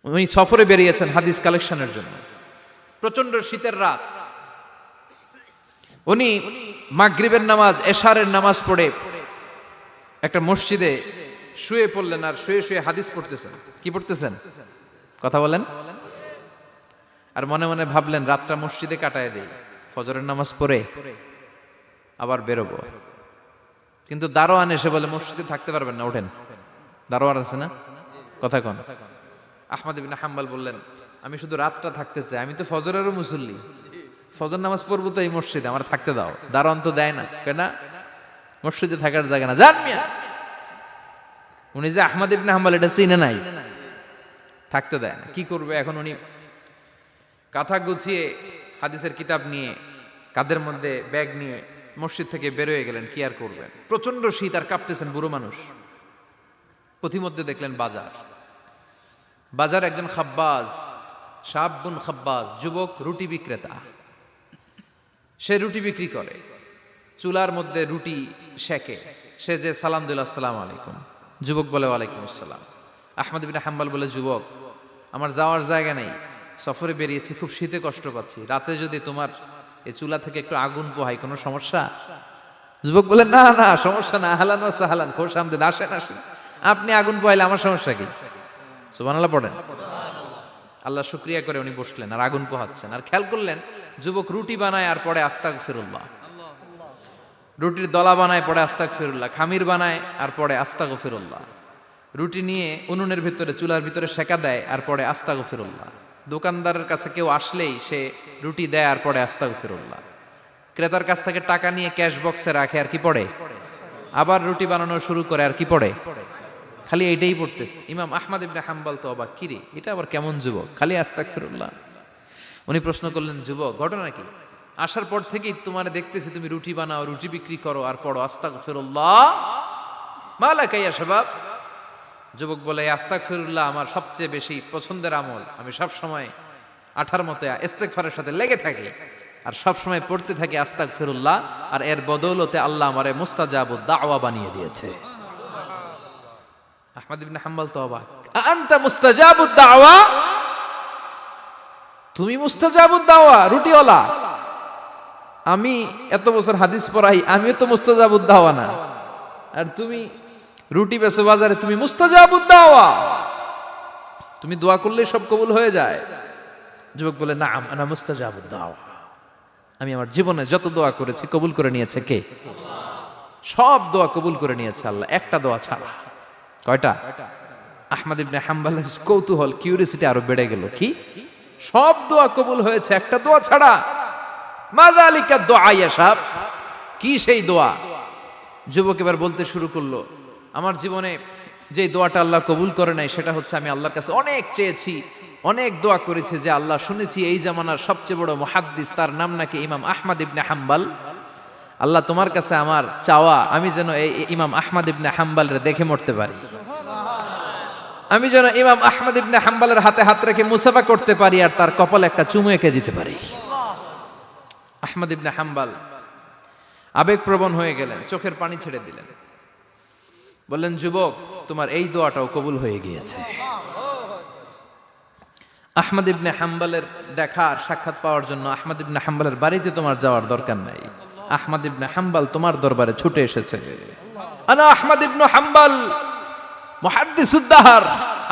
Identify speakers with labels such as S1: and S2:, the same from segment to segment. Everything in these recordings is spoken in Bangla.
S1: উনি সফরে বেরিয়েছেন হাদিস কালেকশনের জন্য। প্রচন্ড শীতের রাত, উনি মাগরিবের নামাজ, এশারের নামাজ পড়ে একটা মসজিদে শুয়ে পড়লেন, আর শুয়ে শুয়ে হাদিস পড়তেছেন। কি পড়তেছেন? কথা বলেন। আর মনে মনে ভাবলেন রাতটা মসজিদে কাটায় দেই, ফজরের নামাজ পড়ে আবার বেরোবো। কিন্তু দারোয়ান এসে বলে মসজিদে থাকতে পারবেন না, ওঠেন। দারোয়ান আছে না? কথা কন। আহমদ ইবনে হাম্বল বললেন আমি শুধু রাতটা থাকতে চাই, আমি তো ফজরেরও মুসল্লি, ফজর নামাজ পড়বো তো এই মসজিদে, আমার থাকতে দাও। দারোয়ান তো দেয় না, কেন? মসজিদে থাকার জায়গা না, যান মিয়া। উনি যে আহমদ ইবনে হাম্বল এটা চিনে নাই, থাকতে দেয় না। কি করবে এখন? উনি কাঁথা গুছিয়ে হাদিসের কিতাব নিয়ে কাঁধের মধ্যে ব্যাগ নিয়ে মসজিদ থেকে বেরোয় গেলেন। কি আর করবেন, প্রচন্ড শীত, আর কাঁপতেছেন, বুড়ো মানুষ। পথিমধ্যে দেখলেন বাজার। বাজার একজন খাব্বাজ, শাবুন খাব্বাজ, যুবক রুটি বিক্রেতা। সে রুটি বিক্রি করে, চুলার মধ্যে রুটি সেকে। সে যে সালাম দিল আসসালামু আলাইকুম, যুবক বলে ওয়ালাইকুম আসসালাম। আহমদ ইবনে হাম্বল বলে যুবক আমার যাওয়ার জায়গা নেই, সফরে বেরিয়েছি, খুব শীতে কষ্ট পাচ্ছি, রাতে যদি তোমার এই চুলা থেকে একটু আগুন পোহাই কোনো সমস্যা? যুবক বলে না না সমস্যা না, আহলান ওয়া সাহলান, খোশ আমদেদ, আসেন আসেন, আপনি আগুন পোহাইলে আমার সমস্যা কি? সুবহানাল্লাহ পড়েন। আল্লাহ শুকরিয়া করে উনি বসলেন আর আগুন পোহাচ্ছেন। আর খেয়াল করলেন যুবক রুটি বানায় আর পরে আস্তাগফিরুল্লাহ, রুটির দলা বানায় পরে আস্তাগফিরুল্লাহ, খামির বানায় আর পরে আস্তাগফিরুল্লাহ, রুটি নিয়ে উনুনের ভিতরে চুলার ভিতরে সেকা দেয় আর পরে আস্তাগফিরুল্লাহ। দোকানদারের কাছে কেউ আসলেই সে রুটি দেয় আর পরে আস্তাগফিরুল্লাহ। ক্রেতার কাছ থেকে টাকা নিয়ে ক্যাশ বক্সে রাখে আর কি পড়ে, আবার রুটি বানানো শুরু করে আর কি পড়ে, খালি এইটাই পড়তেছে। ইমাম আহমদ ইবনে হাম্বল তো অবাক, কিরে এটা আবার কেমন যুবক, খালি আস্তাগফিরুল্লাহ। উনি প্রশ্ন করলেন যুবক ঘটনা কি? আসার পর থেকেই তোমার দেখতেছি তুমি রুটি বানাও, রুটি বিক্রি করো আর পড়ো আস্তাগফিরুল্লাহ, মালাকা ইয়া শাবাব। যুবক বলে আস্তাগফিরুল্লাহ আমার সবচেয়ে বেশি পছন্দের আমল, আমি সব সময় আঠার মতো ইস্তেগফারের সাথে লেগে থাকি আর সব সময় পড়তে থাকি আস্তাগফিরুল্লাহ, আর এর বদৌলতে আল্লাহ আমারে মুস্তাজাবুদ দাওয়া বানিয়ে দিয়েছে। আহমদ ইবনে হাম্বল তো অবাক, আনতা মুস্তাজাবুদ দাওয়া, তুমি মুস্তাজাবুদ দাওয়া, রুটিওয়ালা। আমি এত বছর হাদিস পড়াই, আমিও তো মুস্তাজাবুদ দাওয়া না, আর তুমি রুটি বেচো বাজারে, তুমি মুস্তাজাবুদ দাওয়া, তুমি দোয়া করলে সব কবুল হয়ে যায়। যুবক বলে না আনা মুস্তাজাবুদ দাওয়া, আমি আমার জীবনে যত দোয়া করেছি কবুল করে নিয়েছে কে? সব দোয়া কবুল করে নিয়েছে আল্লাহ, একটা দোয়া ছাড়া। কয়টা? আহমদ ইবনে হাম্বলের কৌতূহল, কিউরিসিটি আরো বেড়ে গেল। কি? সব দোয়া কবুল হয়েছে একটা দোয়া ছাড়া। মাযালিকা দুআ ইয়া শাব, কি সেই দোয়া? যুবক এবার বলতে শুরু করলো আমার জীবনে যে দোয়াটা আল্লাহ কবুল করে নাই সেটা হচ্ছে আমি আল্লাহর কাছে অনেক চেয়েছি, অনেক দোয়া করেছি যে আল্লাহ শুনেছি এই জামানার সবচেয়ে বড় মুহাদ্দিস, তার নাম নাকি ইমাম আহমদ ইবনে হাম্বল। আল্লাহ তোমার কাছে আমার চাওয়া আমি যেন এই ইমাম আহমদ ইবনে হাম্বলরে দেখে মরতে পারি, আমি যেন ইমাম আহমদ ইবনে হাম্বলের হাতে হাত রেখে মুসাফা করতে পারি আর তার কপালে একটা চুমু এঁকে দিতে পারি। আহমদ ইবনে হাম্বল আবেগপ্রবণ হয়ে গেলেন, চোখের পানি ছেড়ে দিলেন, বললেন যুবক তোমার এই দোয়াটাও কবুল হয়ে গিয়েছে। আহমদ ইবনে হাম্বলের দেখা আর সাক্ষাৎ পাওয়ার জন্য আহমদ ইবনে হাম্বলের বাড়িতে তোমার যাওয়ার দরকার নাই, আহমদ ইবনে হাম্বল তোমার দরবারে ছুটে এসেছে। আনা আহমদ ইবনে হাম্বল মুহাদ্দিসুদ দাহর,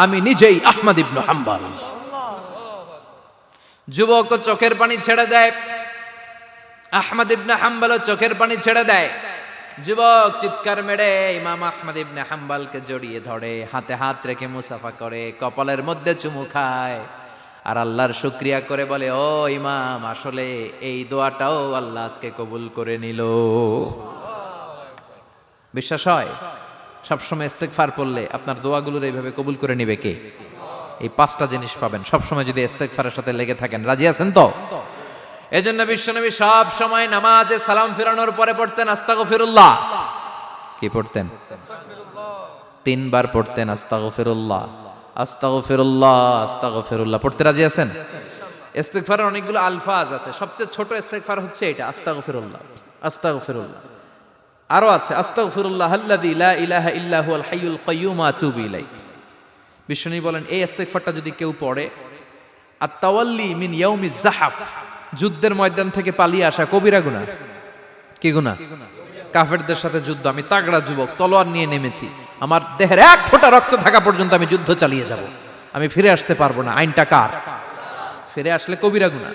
S1: আমি নিজেই আহমদ ইবনে হাম্বল। যুবক চোখের পানি ছেড়ে দেয়, আহমদ ইবনে হাম্বল চোখের পানি ছেড়ে দেয়। যুবক চিৎকার মেরে ইমাম আহমদ ইবনে হাম্বলকে জড়িয়ে ধরে, হাতে হাত রেখে মুসাফা করে, কপালের মধ্যে চুমু খায় আর আল্লাহর শুকরিয়া করে বলে ও ইমাম আসলে এই দোয়াটাও আল্লাহ আজকে কবুল করে নিল। বিশ্বাস হয় সবসময় ইস্তেগফার পড়লে আপনার দোয়াগুলোর এইভাবে কবুল করে নিবে কে? এই পাঁচটা জিনিস পাবেন সবসময় যদি ইস্তেগফারের সাথে লেগে থাকেন। রাজি আছেন তো? এজন্য বিশ্বনবী সব সময় নামাজে সালাম ফিরানোর পরে পড়তেন আস্তাগফিরুল্লাহ। কি পড়তেন? তিনবার পড়তেন আস্তাগফিরুল্লাহ, আস্তাগফিরুল্লাহ, আস্তাগফিরুল্লাহ। পড়তে রাজি আছেন? ইস্তেগফারের অনেকগুলো আলফাজ আছে, সবচেয়ে ছোট ইস্তেগফার হচ্ছে এটা আস্তাগফিরুল্লাহ, আস্তাগফিরুল্লাহ। আরো আছে আস্তাগফিরুল্লাহ আল্লাযী লা ইলাহা ইল্লা হুয়াল হাইয়ুল কাইয়্যুম আতুবু ইলাইহি। বিশ্বনবী বলেন এই ইস্তেগফারটা যদি কেউ পড়ে, আত-তাওয়াল্লি মিন ইয়াউমিজ জাহাফ, যুদ্ধের ময়দান থেকে পালিয়ে আসা কবিরা গুনাহ। কি গুনাহ? কাফেরদের সাথে যুদ্ধ, আমি তাগড়া যুবক, তলোয়ার নিয়ে নেমেছি, আমার দেহের এক ফোঁটা রক্ত থাকা পর্যন্ত আমি যুদ্ধ চালিয়ে যাব, আমি ফিরে আসতে পারবো না, আইনটা কার? ফিরে আসলে কবিরা গুনাহ।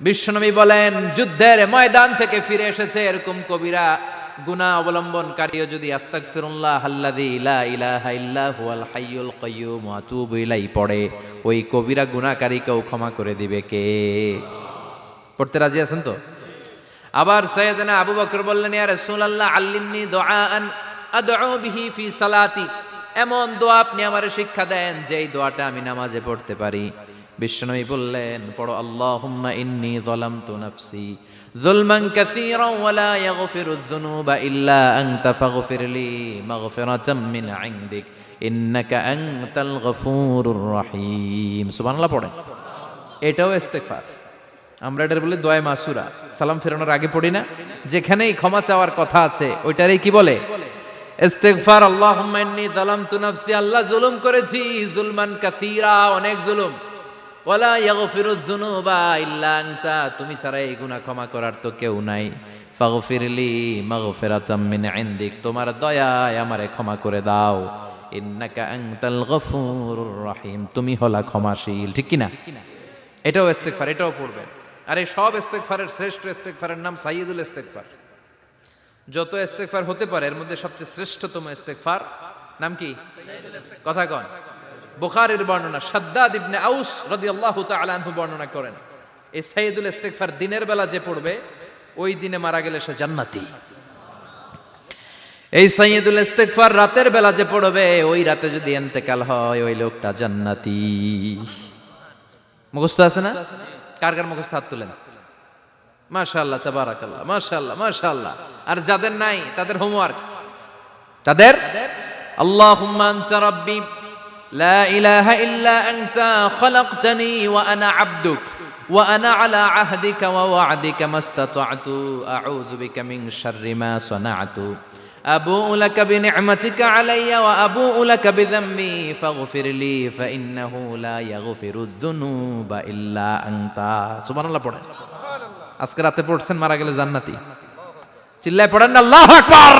S1: বিশ্বনবী বলেন যুদ্ধের ময়দান থেকে ফিরে এসেছে এরকম কবিরা গুনাহ অবলম্বনকারীও যদি আস্তাগফিরুল্লাহ আল্লাযী লা ইলাহা ইল্লা হুয়াল হাইয়ুল কাইয়্যুম ওয়া আতুবু ইলাইহি পড়ে, ওই কবিরা গুনাহকারীকেও ক্ষমা করে দিবে কে? পড়তে রাজি আছেন তো? আবার সাইয়েদনা আবু বকর বললেন, ইয়া রাসূলুল্লাহ আল্লিমনি দুআআন আদউ বিহি ফি সালাতি, এমন দোয়া আপনি আমারে শিক্ষা দেন যে এই দোয়াটা আমি নামাজে পড়তে পারি। বিশ্বনবী বললেন, পড়ো আল্লাহুম্মা ইন্নী যালামতু নাফসি যুলমান কাসীরান ওয়া লা ইয়াগফিরুয যুনুবা ইল্লা আনতা ফাগফিরলি মাগফিরাতাম মিন ইনদিক ইন্নাকা আনতাল গফুরুর রহিম। সুবহানাল্লাহ পড়েন। এটাও ইস্তেগফার। আমরা এটার বলে দোয়া মাসুরা, সালাম ফেরানোর আগে পড়ি না? যেখানেই ক্ষমা চাওয়ার কথা আছে ওইটারই কি বলে? ইস্তেগফার। আল্লাহুম্মা ইন্নী যালামতু নাফসি, আল্লাহ জুলুম করেছি, যুলমান কাসীরা, অনেক জুলুম, ওয়ালা ইয়াগফিরুয যুনুবা ইল্লা আনতা, তুমি ছাড়া এই গুনাহ ক্ষমা করার তো কেউ নাই। ফাগফিরলি মাগফিরাতাম মিন ইনদিক, তোমার দয়ায় আমারে ক্ষমা করে দাও। ইন্নাকা আনতাল গফুরুর রহিম, তুমি হলা ক্ষমাশীল। ঠিক কি না? এটাও ইস্তেগফার, এটাও পড়বেন। আর এই সব ইস্তেগফারের শ্রেষ্ঠ ইস্তেগফারের নাম সাইয়্যিদুল ইস্তেগফার। যত ইস্তেগফার হতে পারে এর মধ্যে সবচেয়ে শ্রেষ্ঠতম ইস্তেগফার নাম কি? কথা কন। বুখারীর বর্ণনা, শাদ্দাদ ইবনে আউস রাদিয়াল্লাহু তাআলা আনহু বর্ণনা করেন, এই সাইয়্যিদুল ইস্তেগফার দিনের বেলা যে পড়বে ওই দিনে মারা গেলে সে জান্নাতি। এই সাইয়্যিদুল ইস্তেগফার রাতের বেলা যে পড়বে ওই রাতে যদি ইন্তেকাল হয় ওই লোকটা জান্নাতি। মুখস্থ আছে না? কার কার মুখস্থ হাত তুলেন। মাশাআল্লাহ, তাবারাকাল্লাহ, মাশাআল্লাহ, মাশাআল্লাহ। আর যাদের নাই তাদের হোমওয়ার্ক, তাদের আল্লাহুম্মা আনতা রাব্বি লা ইলাহা ইল্লা আনতা খালাকতানি ওয়া আনা আবদুক ওয়া আনা আলা আহদিকা ওয়া ওয়া'দিকা মাস্তাতা'তু আউযু বিকা মিন শাররি মা সানা'তু আবুউ লাকা বিনি'মাতিকা আলাইয়া ওয়া আবুউ লাকা বিযামবি ফাগফিরলি ফাইন্নাহু লা ইয়াগফিরুয যুনুবা ইল্লা আনতা। সুবহানাল্লাহ পড়েন। আজকে রাতে পড়ছেন, মারা গেলে জান্নাতি। চিল্লায় পড়েন না আল্লাহু আকবার।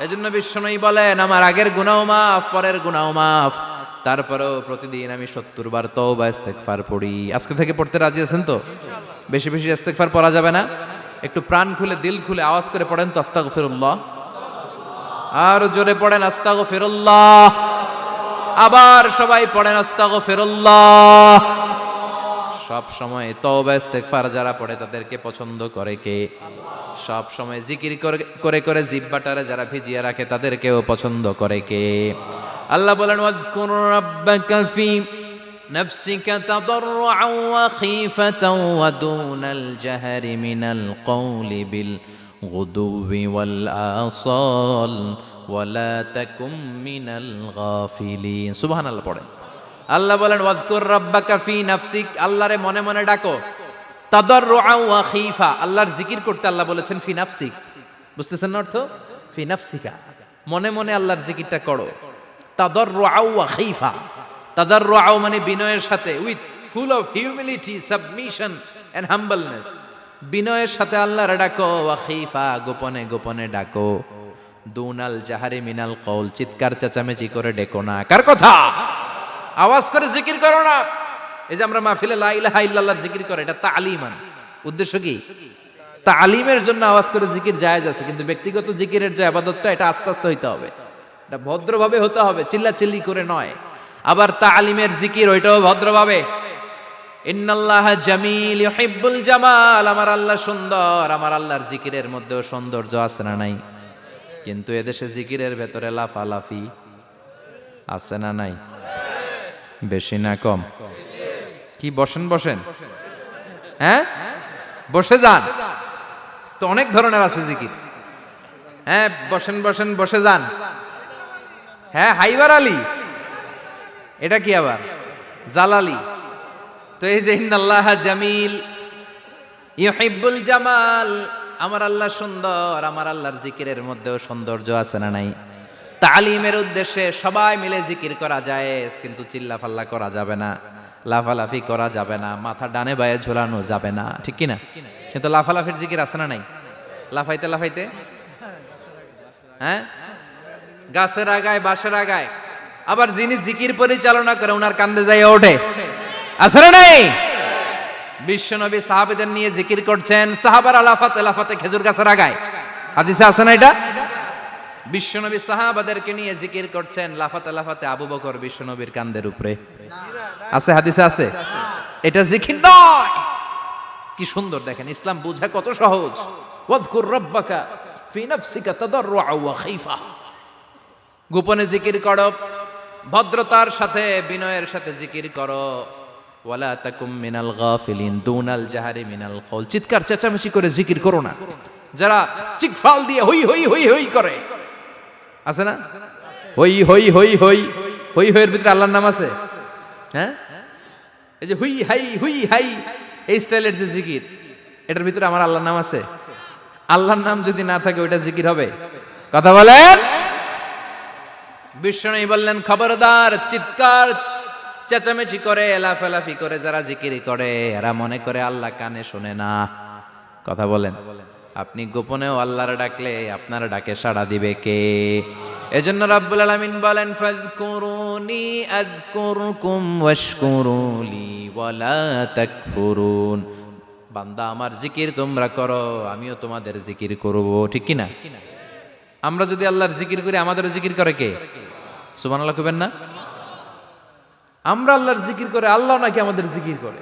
S1: এজন্য বিশ্বনবী বলেন আমার আগের গুনাহ মাফ, পরের গুনাহ মাফ, তারপরেও প্রতিদিন আমি 70 বার তওবা ইস্তেগফার পড়ি। আজকে থেকে পড়তে রাজি আছেন তো? বেশি বেশি ইস্তেগফার পড়া যাবে না? একটু প্রাণ খুলে দিল খুলে আওয়াজ করে পড়েন তো আস্তাগফিরুল্লাহ। আর জোরে পড়েন আস্তাগফিরুল্লাহ। আবার সবাই পড়েন আস্তাগফিরুল্লাহ। সব সময় তওবা ইস্তেগফার যারা পড়ে তাদেরকে পছন্দ করে কে? সব সময় জিকির করে করে জিহ্বাটারে যারা ভিজিয়ে রাখে তাদেরকেও পছন্দ করে কে? আল্লাহ বলেন ওয়াজকুর রাব্বাকা ফি নাফসিকা তাদাররুআন ওয়া খীফাতান ওয়া দুনাল জাহরি মিনাল কওলি বিল গুদুবি ওয়াল আসাল ওয়া লা তাকুম মিনাল গাফিলিন। সুবহানাল্লাহ পড়েন। আল্লাহ বলেন ওয়াজকুর রাব্বাকা ফি নাফসিক, আল্লাহরে মনে মনে ডাকো। তাদাররুআন ওয়া খীফা, আল্লাহর জিকির করতে আল্লাহ বলেছেন ফি নাফসিক। বুঝতেছেন না অর্থ? ফি নাফসিকা, মনে মনে আল্লাহর জিকিরটা করো। তাদাররুআন ওয়া খীফা, তাদাররুআন মানে বিনয়ের সাথে, with full of humility, submission and humbleness, বিনয়ের সাথে আল্লাহরে ডাকো। ওয়া খীফা, গোপনে গোপনে ডাকো। দুনাল জাহারি মিনাল কওল, চিৎকার চেঁচামেচি করে ডেকো না। কার কথা? আওয়াজ করে জিকির করো না। এই যে আমরা মাহফিলে লা ইলাহা ইল্লাল্লাহর জিকির করে, এটা তালিমান। উদ্দেশ্য কি? তালিমের জন্য আওয়াজ করে জিকির জায়েজ আছে, কিন্তু ব্যক্তিগত জিকিরের যে ইবাদতটা এটা আস্তে আস্তে হইতে হবে, এটা ভদ্রভাবে হতে হবে, চিল্লাচিল্লি করে নয়। আবার তালিমের জিকির ওইটাও ভদ্রভাবে। ইন্নাল্লাহা জামিল ইউহিব্বুল জামাল, আমার আল্লাহ সুন্দর, আমার আল্লাহর জিকিরের মধ্যেও সৌন্দর্য আছে না নাই? কিন্তু এদেশে জিকিরের ভেতরে লাফালাফি আছে না নাই? বেশি না কম? কি বসেন বসেন, হ্যাঁ বসে যান তো, অনেক ধরনের আছে জিকির। হ্যাঁ বসেন বসেন, বসে যান। হ্যাঁ হাইবার আলী, এটা কি আবার জালালি? তো এই যে ইন্নাল্লাহা জামিল ইউহিব্বুল জামাল, আমার আল্লাহ সুন্দর, আমার আল্লাহর জিকিরের মধ্যেও সৌন্দর্য আছে না নাই? তালিমের উদ্দেশ্যে সবাই মিলে জিকির করা যায়, কিন্তু চিল্লাফাল্লা করা যাবে না, লাফালাফি করা যাবে না, মাথা ডানে বায়ে ঝোলানো যাবে না, ঠিক কি না? কিন্তু লাফালাফির জিকির আছে না নাই? লাফাইতে লাফাইতে, হ্যাঁ, গাছের আগায় বাঁশের আগায়, আবার যিনি জিকির পরিচালনা করে ওনার কান্দে যাই ওঠে, আছে না নাই? বিশ্বনবী সাহাবাদের নিয়ে জিকির করছেন, সাহাবারা লাফাতে লাফাতে খেজুর গাছের আগায়, হাদিসে আছে না এটা? বিশ্বনবী সাহাবাদেরকে নিয়ে জিকির করছেন, লাফাতে লাফাতে আবু বকর বিশ্বনবীর কান্দের উপরে, আছে হাদিসে আছে? এটা জিকির নয়। কি সুন্দর দেখেন, ইসলাম বুঝা কত সহজ। ওয়াজকুর রাব্বাকা ফি নাফসিকা তাদাররুআ ওয়া খাইফা, গোপনে জিকির করো, ভদ্রতার সাথে বিনয়ের সাথে জিকির করো। ওয়ালা তাকুম মিনাল গাফিলিন দুনাল জাহারি মিনাল কওল, চিৎকার চেঁচামেচি করে জিকির করো না। যারা চিকফাল দিয়ে হই হই হই হই করে, আছে না? হই হই হই হই হই হইয়ের ভিতরে আল্লাহর নাম আছে, হ্যাঁ? এই যে হুই হাই হুই হাই এই স্টাইলের যে জিকির, এটার ভিতরে আমার আল্লাহর নাম আছে? আল্লাহর নাম যদি না থাকে ওইটা জিকির হবে? কথা বলেন। বিষ্ণু বললেন, খবরদার, চিৎকার চেঁচামেচি করে লাফালাফি করে যারা জিকির করে এরা মনে করে আল্লাহ কানে শোনে না। কথা বলেন। আপনি গোপনেও আল্লাহর ডাকলে আপনার ডাকে সাড়া দিবে কে? এজন্য রাব্বুল আলামিন বলেন, ফাযকুরুনি আযকুরকুম ওয়াশকুরুলি ওয়ালা তাকফুরুন। বান্দা আমার জিকির তোমরা করো, আমিও তোমাদের জিকির করব, ঠিক কি না? আমরা যদি আল্লাহর জিকির করি আমাদেরও জিকির করে কে? সুবহানাল্লাহ কইবেন না? আমরা আল্লাহর জিকির করে, আল্লাহ নাকি আমাদের জিকির করে,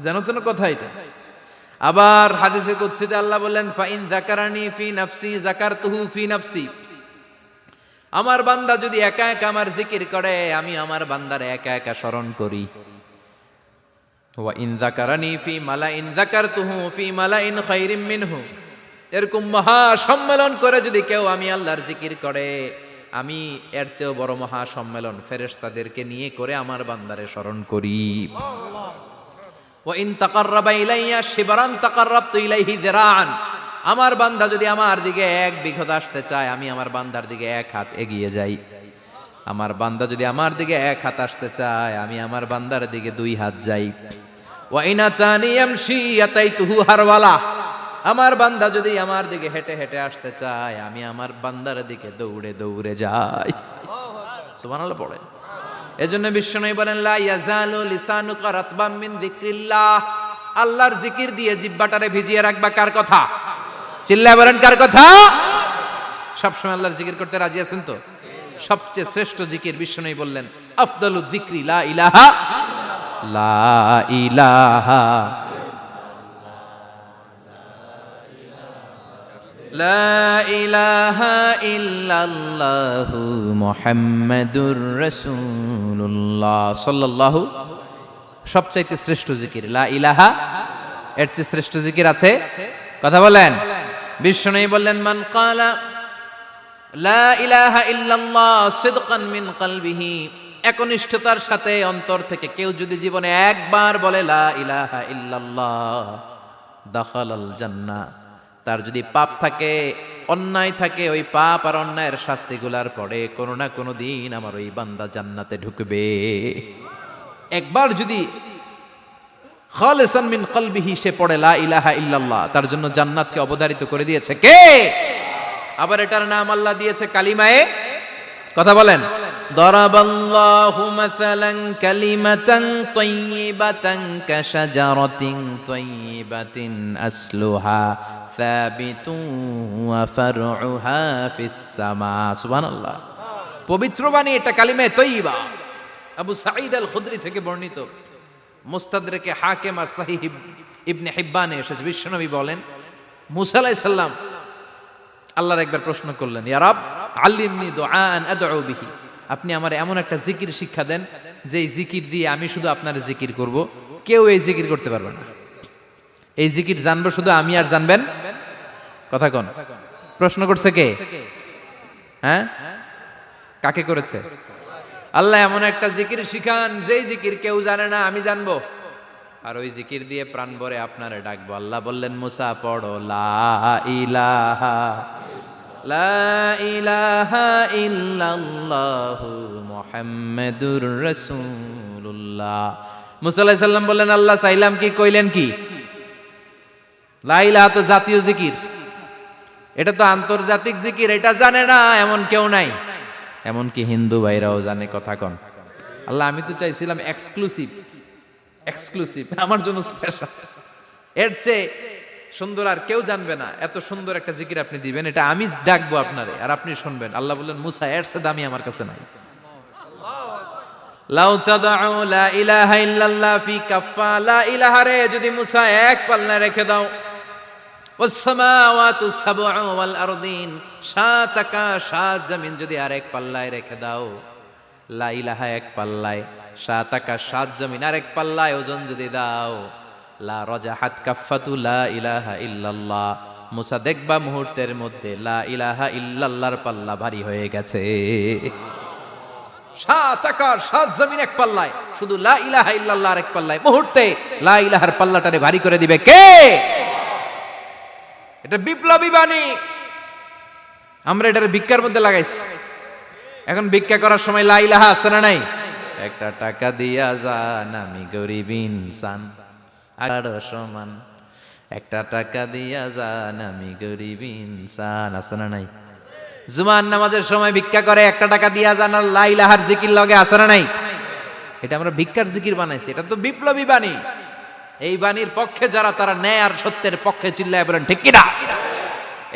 S1: জানো তো না কথা এটা? আবার হাদিসে কুদসিতে আল্লাহ বললেন, ফাইন যাকারানি ফি নাফসি যাকারতুহু ফি নাফসি। আমার বান্দা যদি একা একা আমার জিকির করে, আমি আমার বান্দারে একা একা স্মরণ করি। ওয়া ইন যাকারানি ফি মালাইন যাকারতুহু ফি মালাইন খায়রিম মিনহু। এরকম মহা সম্মেলন করে যদি কেউ আমি আল্লাহর জিকির করে, আমি এর চেয়েও বড় মহা সম্মেলন ফেরেশতাদেরকে নিয়ে করে আমার বান্দারে স্মরণ করি। ওয়া ইন তাকাররাবা ইলাইয়া শিবরান তাকাররাবতু ইলাইহি যিরাআন। আমার বান্দা যদি আমার দিকে এক বিঘত আসতে চায়, আমি আমার বান্দার দিকে এক হাত এগিয়ে যাই। আমার বান্দা যদি আমার দিকে এক হাত আসতে চায়, আমি আমার বান্দার দিকে দুই হাত যাই। ওয়া ইন আতানি ইয়ামশি আতাইতুহু হারওয়ালা। আমার বান্দা যদি আমার দিকে হেঁটে হেঁটে আসতে চায়, আমি আমার বান্দার দিকে দৌড়ে দৌড়ে যাই। সুবহানাল্লাহ পড়েন। এজন্য বিশ্বনবী বলেন, লা ইয়াজালু লিসানুকা রাতবাম মিন যিকরিল্লাহ। আল্লাহর জিকির দিয়ে জিহ্বাটারে ভিজিয়ে রাখবা। কার কথা? চিল্লায় বলেন, কার কথা? সবসময় আল্লাহর জিকির করতে রাজি আছেন তো? সবচেয়ে শ্রেষ্ঠ জিকির বিশ্বনবী বললেন, আফদালু যিকরি লা ইলাহা লা ইলাহা লা ইলাহা ইল্লাল্লাহু মুহাম্মাদুর রাসূলুল্লাহ সাল্লাল্লাহু। সবচাইতে শ্রেষ্ঠ জিকির লা ইলাহা, এর চেয়ে শ্রেষ্ঠ জিকির আছে? কথা বলেন। বিশ্বনবী বললেন, মান ক্বালা লা ইলাহা ইল্লাল্লাহ সিদকান মিন কলবিহি, একনিষ্ঠতার সাথে অন্তর থেকে কেউ যদি জীবনে একবার বলে লা ইলাহা ইল্লাল্লাহ, দাখালাল জান্নাহ। তার যদি পাপ থাকে, অন্যায় থাকে, ওই পাপ আর অন্যায়ের শাস্তিগুলার পরে কোনো না কোনো দিন আমার ওই বান্দা জান্নাতে ঢুকবে। একবার যদি খালিসান মিন কলবিহি সে পড়ে লা ইলাহা ইল্লাল্লাহ, তার জন্য জান্নাতকে অবধারিত করে দিয়েছে কে? আবার এটার নাম আল্লাহ দিয়েছে কালিমায়ে, কথা বলেন, দরাবাল্লাহু মাসালান কালিমাতান তাইয়িবাতান কাশাজারাতিন তাইয়িবাতিন আসলুহা সাবিতুন ওয়া ফারউহা ফিস সামা। সুবহানাল্লাহ। পবিত্র বাণী এটা কালিমায়ে তাইয়িবা। আবু সাঈদ আল খুদরি থেকে বর্ণিত, মুস্তাদরেকে হাকিম আর সহিহ ইবনে হিব্বানে এসেছে। বিশ্বনবী বলেন, মুসা আলাইহিস সালাম আল্লাহর একবার প্রশ্ন করলেন, ইয়া রাব আল্লিমনি দুআআন আদউ বিহি, আপনি আমার এমন একটা জিকির শিক্ষা দেন যে জিকির দিয়ে আমি শুধু আপনার জিকির করব, কেউ এই জিকির করতে পারবে না। এই জিকির জানবো শুধু আমি, আর জানবেন কথা কোন? প্রশ্ন করছে কে? হ্যাঁ, কাকে করেছে? আল্লাহ এমন একটা জিকির শিখান যেই জিকির কেউ জানে না, আমি জানবো, আর ওই জিকির দিয়ে প্রাণ ভরে আপনারে ডাকবো। আল্লাহ বললেন, মুসা পড়ো লা ইলাহা লা ইলাহা ইল্লাল্লাহু মুহাম্মাদুর রাসূলুল্লাহ। মুসা আলাইহিস সালাম বললেন, আল্লাহ চাইলাম কি, কইলেন কি? লা ইলাহা তো জাতীয় জিকির, এটা তো আন্তর্জাতিক জিকির, এটা জানে না এমন কেউ নাই। এমনকি হিন্দু ভাইরাও জানে। কথা কন। আল্লাহ, আমি তো চাইছিলাম এক্সক্লুসিভ, আমার জন্য স্পেশাল, এর চেয়ে সুন্দর আর কেউ জানবে না, এত সুন্দর একটা জিকির আপনি দিবেন, এটা আমি ডাকবো আপনারে আর আপনি শুনবেন। আল্লাহ বললেন, মুসা, এর চেয়ে দামি আমার কাছে নাই। লাউ তাদউ লা ইলাহা ইল্লাল্লাহ ফি কাফা, লা ইলাহা রে যদি মুসা এক পাল্লায় রেখে দাও, ওয়াস সামাওয়াতু সাবউ ওয়াল আরদিন, সাত আকাশ সাত জমিন যদি আরেক পাল্লায় রেখে দাও, লা ইলাহা এক পাল্লায়, সাত আকাশ সাত জমিন আরেক পাল্লায় ওজন যদি দাও, লা রাজাহাত কাফাতু লা ইলাহা ইল্লাল্লাহ, মুসা দেখবা মুহূর্তের মধ্যে লা ইলাহা ইল্লাল্লাহর পাল্লা ভারী হয়ে গেছে। সাত আকাশ সাত জমিন এক পাল্লায়, শুধু লা ইলাহা ইল্লাল্লাহ আরেক পাল্লায়, মুহূর্তে লা ইলাহার পাল্লাটারে ভারী করে দিবে কে? এটা বিপ্লবী বাণী। আমরা এটার ভিক্ষার মধ্যে লাগাইছি। এখন ভিক্ষা করার সময় লা ইলাহা আছে না নাই? একটা টাকা দিয়া যান, আমি গরিব ইনসান আর সমান, একটা টাকা দিয়া যান, আমি গরিব ইনসান, আছে না নাই? জুমার নামাজের সময় ভিক্ষা করে, একটা টাকা দিয়া যান, আর লা ইলাহার জিকির লগে, আছে না নাই? এটা আমরা ভিক্ষার জিকির বানাইছি। এটা তো বিপ্লবী বাণী। এই বাণীর পক্ষে যারা, তারা ন্যায় আর সত্যের পক্ষে চিল্লায় বলেন ঠিক কিনা?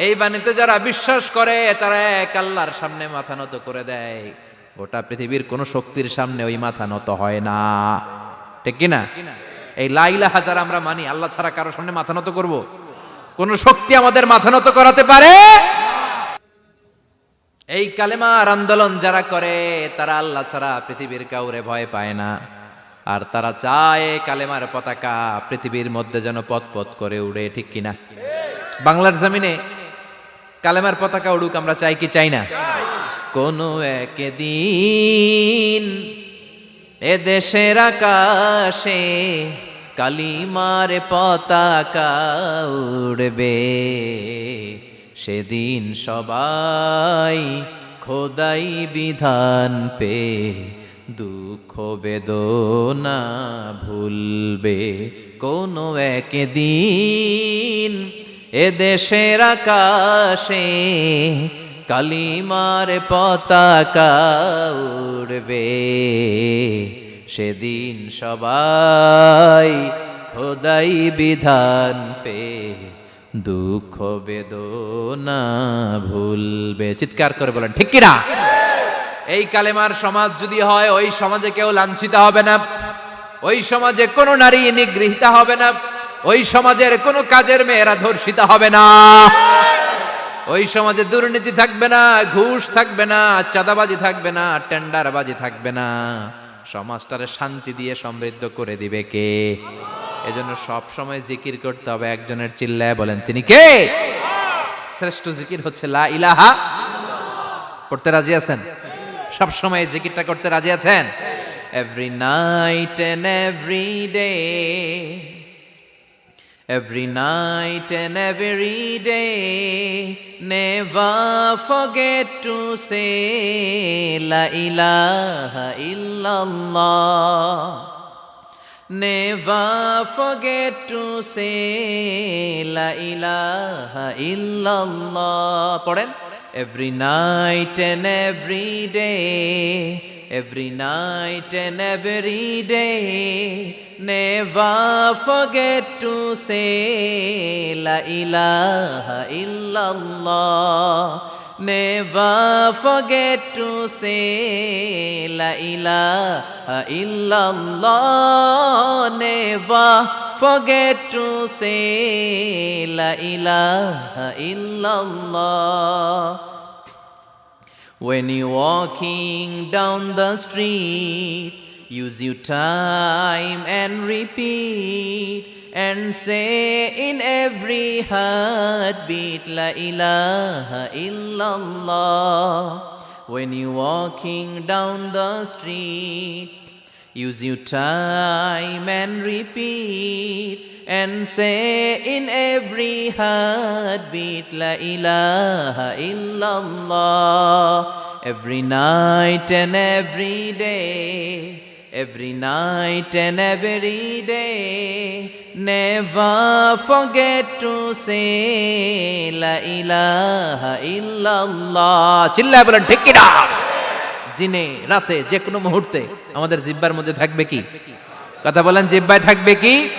S1: এই বাণীতে যারা বিশ্বাস করে, তারা এক আল্লাহর সামনে মাথা নত করে দেয়। গোটা পৃথিবীর কোন শক্তির সামনে ওই মাথা নত হয় না, ঠিক কিনা? এই লা ইলাহা যারা আমরা মানি, আল্লাহ ছাড়া কারো সামনে মাথা নত করব? কোন শক্তি আমাদের মাথা নত করাতে পারে? এই কালেমার আন্দোলন যারা করে, তারা আল্লাহ ছাড়া পৃথিবীর কাউরে ভয় পায় না। আর তারা চায় কালেমার পতাকা পৃথিবীর মধ্যে যেন পথ পথ করে উড়ে, ঠিক কিনা? বাংলার জমিনে কালেমার পতাকা উড়ুক, আমরা চাই কি চাই না? কোনো একদিন এ দেশের আকাশে কালিমার পতাকা উড়বে, সেদিন সবাই খোদাই বিধান পে দুঃখ বেদনা ভুলবে। কোনো একদিন এ দেশের আকাশে কালিমার পতাকা উড়বে, সেদিন সবাই খোদাই বিধান পে দুঃখ বেদনা ভুলবে। চিৎকার করে বলেন ঠিক কিনা? এই কালেমার সমাজ যদি হয়, ওই সমাজে কেউ লাঞ্ছিত হবে না, ওই সমাজে কোনো নারী নিগৃহীতা হবে না, ওই সমাজের কোনো কাজের মেয়েরা ধর্ষিত হবে না, ওই সমাজে দুর্নীতি থাকবে না, ঘুষ থাকবে না, চাঁদাবাজি থাকবে না, টেন্ডারবাজি থাকবে না। সমাজটারে শান্তি দিয়ে সমৃদ্ধ করে দিবে কে? এজন্য সব সময় জিকির করতে হবে একজনের, চিল্লায় বলেন তিনি কে? শ্রেষ্ঠ জিকির হচ্ছে লা ইলাহা। পড়তে রাজি আছেন? সব সময় জিকিরটা করতে রাজি আছেন? Every night and every day, every night and every day, never forget to say la ilaha illallah, never forget to say la ilaha illallah. পড়েন, every night and every day, every night and every day, never forget to say la ilaha illallah, never forget to say la ilaha illallah, never forget to say la ilaha illallah. When you're walking down the street, use your time and repeat, and say in every heartbeat la ilaha illallah. When you're walking down the street, Use your time and repeat and say in every heartbeat La ilaha illallah. Every night and every day, every night and every day, never forget to say La ilaha illallah. চিল্লায় বলেন ঠিক কিনা? দিনে রাতে যে কোনো মুহূর্তে আমাদের জিহ্বার মধ্যে থাকবে কি? কথা বলেন, জিহ্বায় থাকবে কি?